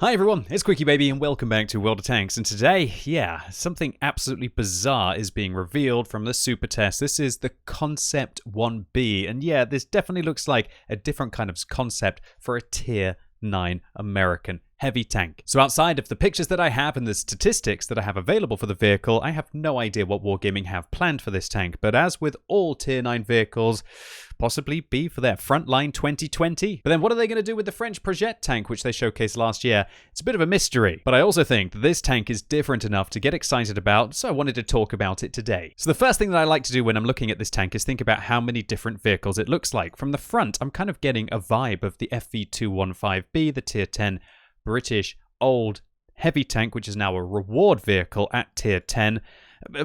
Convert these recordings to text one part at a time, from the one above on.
Hi everyone, it's QuickyBaby and welcome back to World of Tanks. And today, something absolutely bizarre is being revealed from the supertest. This is the Concept 1B, and this definitely looks like a different kind of concept for a Tier 9 American heavy tank. So outside of the pictures that I have and the statistics that I have available for the vehicle, I have no idea what Wargaming have planned for this tank. But as with all Tier 9 vehicles, possibly be for their Frontline 2020. But then what are they going to do with the French Projet tank, which they showcased last year? It's a bit of a mystery. But I also think that this tank is different enough to get excited about, so I wanted to talk about it today. So the first thing that I like to do when I'm looking at this tank is think about how many different vehicles it looks like. From the front, I'm kind of getting a vibe of the FV215B, the Tier 10 British old heavy tank, which is now a reward vehicle at Tier 10.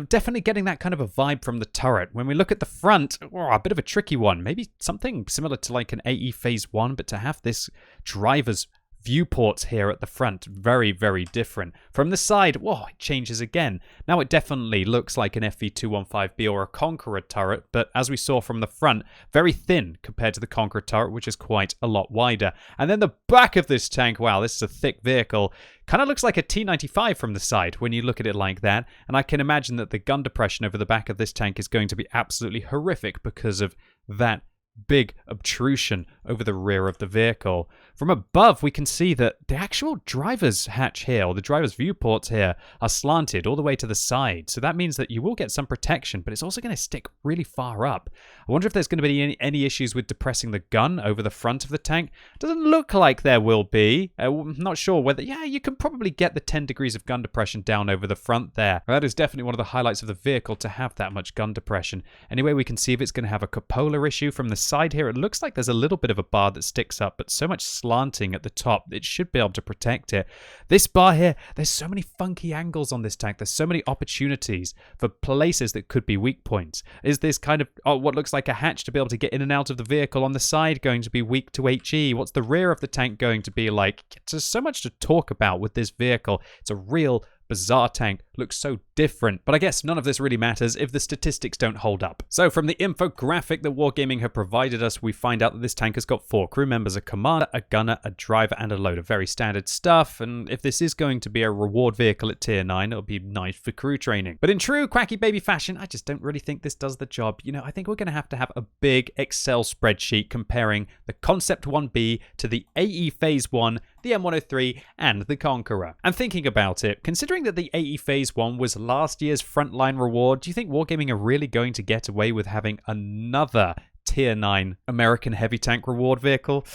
Definitely getting that kind of a vibe from the turret. When we look at the front, a bit of a tricky one. Maybe something similar to like an AE Phase 1, but to have this driver's viewports here at the front, very, very different. From the side, it changes again. Now it definitely looks like an FV215B or a Conqueror turret, but as we saw from the front, very thin compared to the Conqueror turret, which is quite a lot wider. And then the back of this tank, wow, this is a thick vehicle. Kind of looks like a T95 from the side when you look at it like that. And I can imagine that the gun depression over the back of this tank is going to be absolutely horrific because of that big obtrusion over the rear of the vehicle. From above, we can see that the actual driver's hatch here, or the driver's viewports here, are slanted all the way to the side. So that means that you will get some protection, but it's also going to stick really far up. I wonder if there's going to be any issues with depressing the gun over the front of the tank. Doesn't look like there will be. I'm not sure whether... you can probably get the 10 degrees of gun depression down over the front there. That is definitely one of the highlights of the vehicle, to have that much gun depression. Anyway, we can see if it's going to have a cupola issue. From the side here, it looks like there's a little bit of a bar that sticks up, but so much slanting at the top, it should be able to protect it. This bar here, there's so many funky angles on this tank. There's so many opportunities for places that could be weak points. Is this kind of what looks like a hatch to be able to get in and out of the vehicle on the side going to be weak to HE? What's the rear of the tank going to be like? There's so much to talk about with this vehicle. It's a real bizarre tank, looks so different, but I guess none of this really matters if the statistics don't hold up. So from the infographic that Wargaming have provided us, we find out that this tank has got 4 crew members: a commander, a gunner, a driver, and a loader. Very standard stuff, and if this is going to be a reward vehicle at Tier 9, it'll be nice for crew training. But in true QuickyBaby fashion, I just don't really think this does the job. I think we're going to have a big Excel spreadsheet comparing the Concept 1B to the AE Phase 1, the M103, and the Conqueror. And thinking about it, considering that the AE Phase 1 was last year's frontline reward, do you think Wargaming are really going to get away with having another Tier 9 American heavy tank reward vehicle?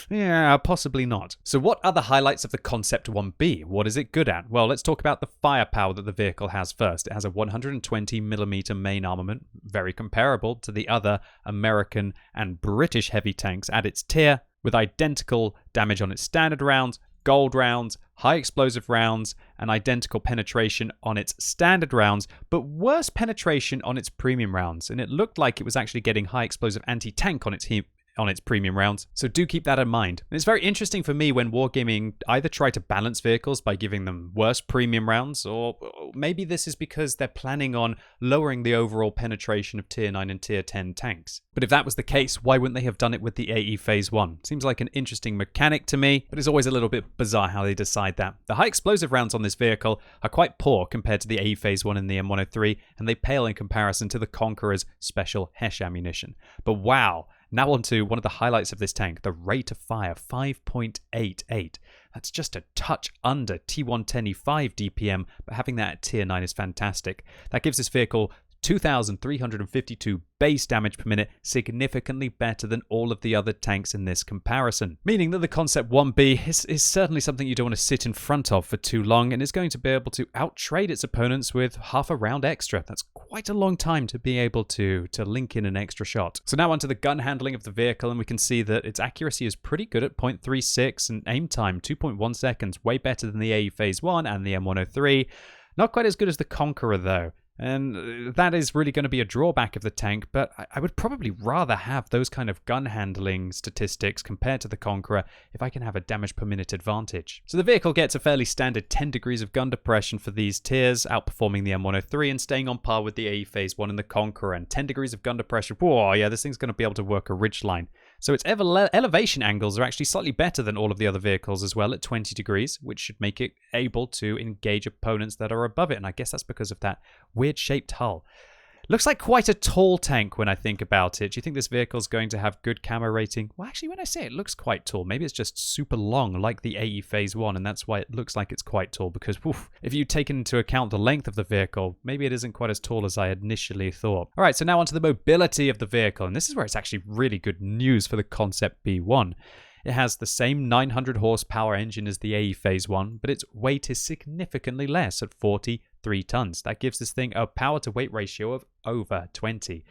Yeah, possibly not. So what are the highlights of the Concept 1B? What is it good at? Well, let's talk about the firepower that the vehicle has first. It has a 120mm main armament, very comparable to the other American and British heavy tanks at its tier, with identical damage on its standard rounds, gold rounds, high explosive rounds, and identical penetration on its standard rounds, but worse penetration on its premium rounds. And it looked like it was actually getting high explosive anti-tank on its premium rounds, so do keep that in mind. And it's very interesting for me when Wargaming either try to balance vehicles by giving them worse premium rounds, or maybe this is because they're planning on lowering the overall penetration of Tier 9 and Tier 10 tanks. But if that was the case, why wouldn't they have done it with the AE Phase 1? Seems like an interesting mechanic to me, but it's always a little bit bizarre how they decide that. The high explosive rounds on this vehicle are quite poor compared to the AE Phase 1 and the M103, and they pale in comparison to the Conqueror's special HESH ammunition. But wow! Now on to one of the highlights of this tank, the rate of fire, 5.88. That's just a touch under T110E5 DPM, but having that at Tier 9 is fantastic. That gives this vehicle 2,352 base damage per minute, significantly better than all of the other tanks in this comparison. Meaning that the Concept 1B is certainly something you don't want to sit in front of for too long, and is going to be able to outtrade its opponents with half a round extra. That's quite a long time to be able to link in an extra shot. So now onto the gun handling of the vehicle, and we can see that its accuracy is pretty good at 0.36, and aim time 2.1 seconds, way better than the AE Phase 1 and the M103. Not quite as good as the Conqueror though. And that is really going to be a drawback of the tank, but I would probably rather have those kind of gun handling statistics compared to the Conqueror if I can have a damage per minute advantage. So the vehicle gets a fairly standard 10 degrees of gun depression for these tiers, outperforming the M103 and staying on par with the AE Phase 1 and the Conqueror. And 10 degrees of gun depression, whoa, yeah, this thing's going to be able to work a ridgeline. So its elevation angles are actually slightly better than all of the other vehicles as well at 20 degrees, which should make it able to engage opponents that are above it. And I guess that's because of that weird shaped hull. Looks like quite a tall tank when I think about it. Do you think this vehicle's going to have good camo rating? Well, actually, when I say it looks quite tall, maybe it's just super long like the AE Phase 1, and that's why it looks like it's quite tall, because if you take into account the length of the vehicle, maybe it isn't quite as tall as I initially thought. All right, so now onto the mobility of the vehicle, and this is where it's actually really good news for the Concept B1. It has the same 900 horsepower engine as the AE Phase 1, but its weight is significantly less at 43 tons. That gives this thing a power to weight ratio of over 20.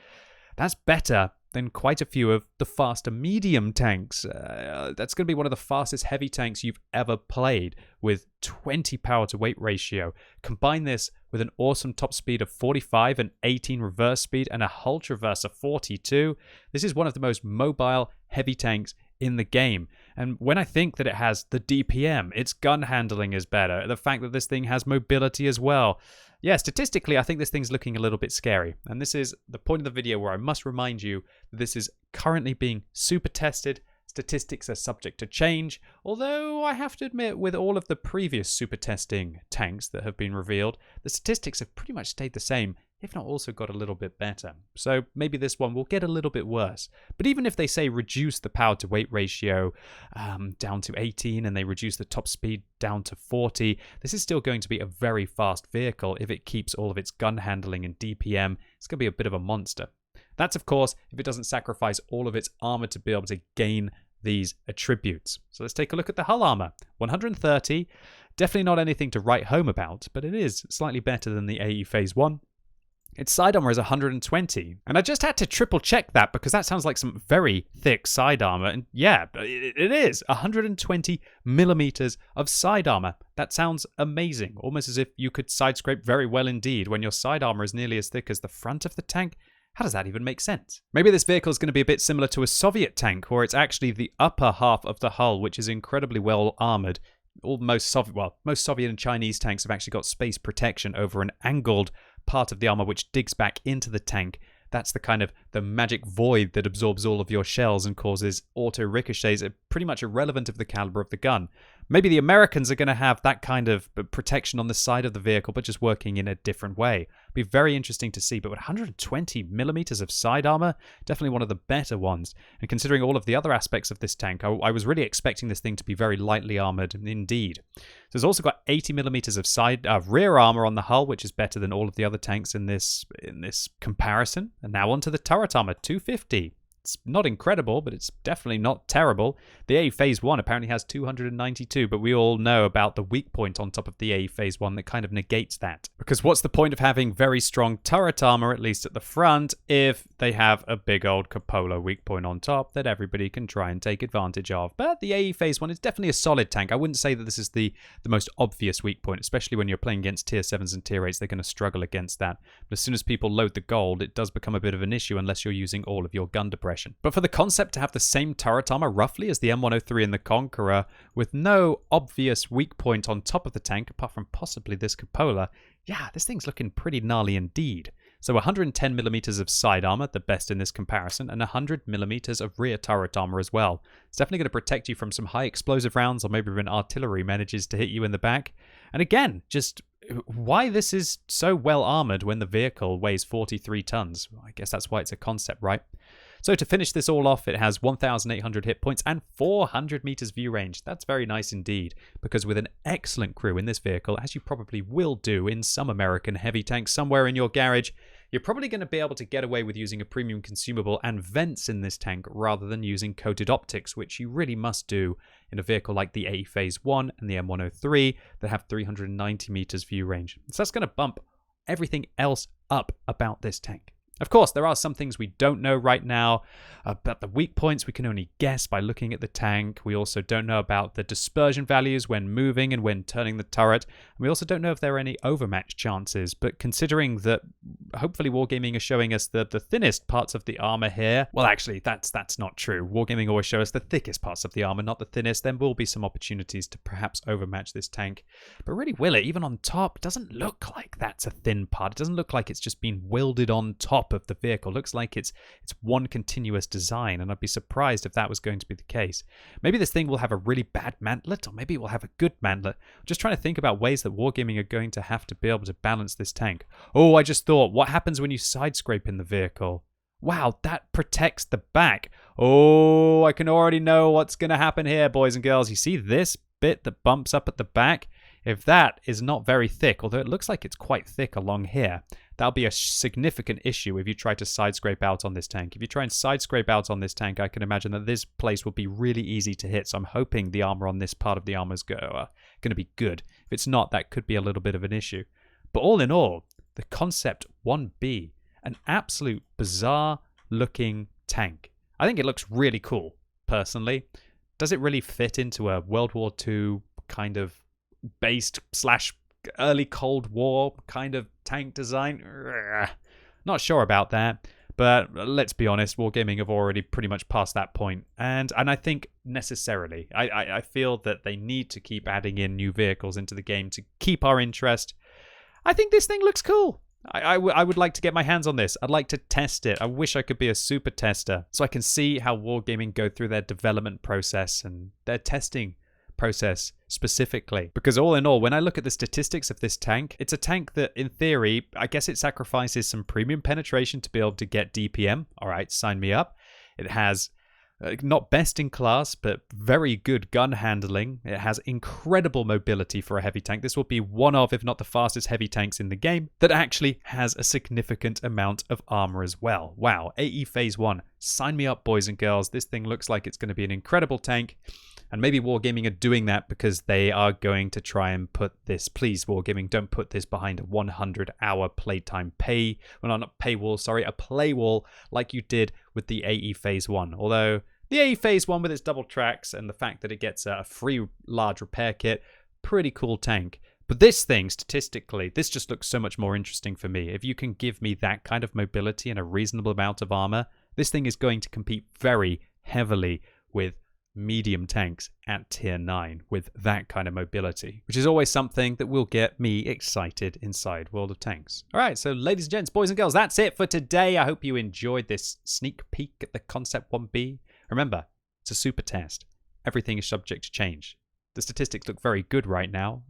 That's better than quite a few of the faster medium tanks. That's going to be one of the fastest heavy tanks you've ever played with 20 power to weight ratio. Combine this with an awesome top speed of 45 and 18 reverse speed and a hull traverse of 42. This is one of the most mobile heavy tanks in the game. And when I think that it has the DPM, its gun handling is better, the fact that this thing has mobility as well. Yeah, statistically, I think this thing's looking a little bit scary. And this is the point of the video where I must remind you that this is currently being super tested. Statistics are subject to change, although I have to admit, with all of the previous super testing tanks that have been revealed, the statistics have pretty much stayed the same, if not also got a little bit better. So maybe this one will get a little bit worse. But even if they say reduce the power to weight ratio down to 18 and they reduce the top speed down to 40, this is still going to be a very fast vehicle if it keeps all of its gun handling and DPM. It's going to be a bit of a monster. That's, of course, if it doesn't sacrifice all of its armor to be able to gain these attributes. So let's take a look at the hull armor. 130, definitely not anything to write home about, but it is slightly better than the AE Phase 1. Its side armor is 120, and I just had to triple check that because that sounds like some very thick side armor, and yeah, it is 120 millimeters of side armor. That sounds amazing, almost as if you could side scrape very well indeed when your side armor is nearly as thick as the front of the tank. How does that even make sense? Maybe this vehicle is going to be a bit similar to a Soviet tank, where it's actually the upper half of the hull, which is incredibly well armored. Most Soviet and Chinese tanks have actually got space protection over an angled part of the armor which digs back into the tank. That's the kind of the magic void that absorbs all of your shells and causes auto ricochets, pretty much irrelevant of the caliber of the gun. Maybe the Americans are going to have that kind of protection on the side of the vehicle, but just working in a different way. Be very interesting to see, but with 120 millimeters of side armor, definitely one of the better ones. And considering all of the other aspects of this tank, I was really expecting this thing to be very lightly armored indeed. So it's also got 80 millimeters of rear armor on the hull, which is better than all of the other tanks in this comparison. And now onto the turret armor, 250. It's not incredible, but it's definitely not terrible. The AE Phase 1 apparently has 292, but we all know about the weak point on top of the AE Phase 1 that kind of negates that. Because what's the point of having very strong turret armor, at least at the front, if they have a big old cupola weak point on top that everybody can try and take advantage of? But the AE Phase 1 is definitely a solid tank. I wouldn't say that this is the most obvious weak point, especially when you're playing against Tier 7s and Tier 8s. They're going to struggle against that. But as soon as people load the gold, it does become a bit of an issue unless you're using all of your gun depression. But for the concept to have the same turret armor roughly as the M103 and the Conqueror, with no obvious weak point on top of the tank apart from possibly this cupola, yeah, this thing's looking pretty gnarly indeed. So 110 millimeters of side armor, the best in this comparison, and 100 millimeters of rear turret armor as well. It's definitely going to protect you from some high explosive rounds, or maybe when artillery manages to hit you in the back. And again, just why this is so well armored when the vehicle weighs 43 tons. I guess that's why it's a concept, right? So to finish this all off, it has 1,800 hit points and 400 meters view range. That's very nice indeed, because with an excellent crew in this vehicle, as you probably will do in some American heavy tanks somewhere in your garage, you're probably going to be able to get away with using a premium consumable and vents in this tank rather than using coated optics, which you really must do in a vehicle like the AE Phase 1 and the M103 that have 390 meters view range. So that's going to bump everything else up about this tank. Of course, there are some things we don't know right now. About the weak points, we can only guess by looking at the tank. We also don't know about the dispersion values when moving and when turning the turret. And we also don't know if there are any overmatch chances. But considering that hopefully Wargaming is showing us the thinnest parts of the armor here, well, actually, that's not true. Wargaming always show us the thickest parts of the armor, not the thinnest. There will be some opportunities to perhaps overmatch this tank. But really, will it? Even on top, it doesn't look like that's a thin part. It doesn't look like it's just been welded on top top of the vehicle. Looks like it's one continuous design, and I'd be surprised if that was going to be the case. Maybe this thing will have a really bad mantlet, or maybe it will have a good mantlet. I'm just trying to think about ways that Wargaming are going to have to be able to balance this tank. Oh, I just thought, what happens when you side scrape in the vehicle? Wow, that protects the back. Oh, I can already know what's going to happen here, boys and girls. You see this bit that bumps up at the back? If that is not very thick, although it looks like it's quite thick along here, that'll be a significant issue if you try to side scrape out on this tank. If you try and side scrape out on this tank, I can imagine that this place will be really easy to hit. So I'm hoping the armor on this part of the armor is going to be good. If it's not, that could be a little bit of an issue. But all in all, the Concept 1B, an absolute bizarre looking tank. I think it looks really cool, personally. Does it really fit into a World War II kind of based / early Cold War kind of tank design? Not sure about that, but let's be honest, Wargaming have already pretty much passed that point, and I think necessarily. I feel that they need to keep adding in new vehicles into the game to keep our interest. I think this thing looks cool. I would like to get my hands on this. I'd like to test it. I wish I could be a super tester so I can see how Wargaming go through their development process and their testing process specifically. Because all in all, when I look at the statistics of this tank, it's a tank that in theory, I guess it sacrifices some premium penetration to be able to get DPM. All right, sign me up. It has not best in class, but very good gun handling. It has incredible mobility for a heavy tank. This will be one of, if not the fastest heavy tanks in the game that actually has a significant amount of armor as well. Wow, AE Phase 1. Sign me up, boys and girls. This thing looks like it's going to be an incredible tank. And maybe Wargaming are doing that because they are going to try and put this, please Wargaming, don't put this behind a 100-hour playtime not paywall, sorry, a play wall like you did with the AE Phase 1. Although the AE Phase 1 with its double tracks and the fact that it gets a free large repair kit, pretty cool tank. But this thing, statistically, this just looks so much more interesting for me. If you can give me that kind of mobility and a reasonable amount of armor, this thing is going to compete very heavily with medium tanks at tier 9 with that kind of mobility, which is always something that will get me excited inside World of Tanks. All right, so ladies and gents, boys and girls, that's it for today. I hope you enjoyed this sneak peek at the Concept 1B. Remember, it's a super test. Everything is subject to change. The statistics look very good right now.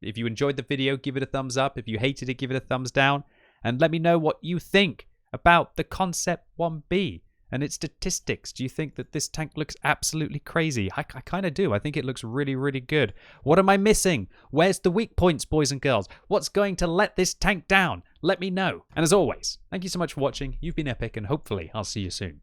If you enjoyed the video, give it a thumbs up. If you hated it, give it a thumbs down. And let me know what you think about the Concept 1B. And its statistics. Do you think that this tank looks absolutely crazy? I kind of do. I think it looks really, really good. What am I missing? Where's the weak points, boys and girls? What's going to let this tank down? Let me know. And as always, thank you so much for watching. You've been epic, and hopefully I'll see you soon.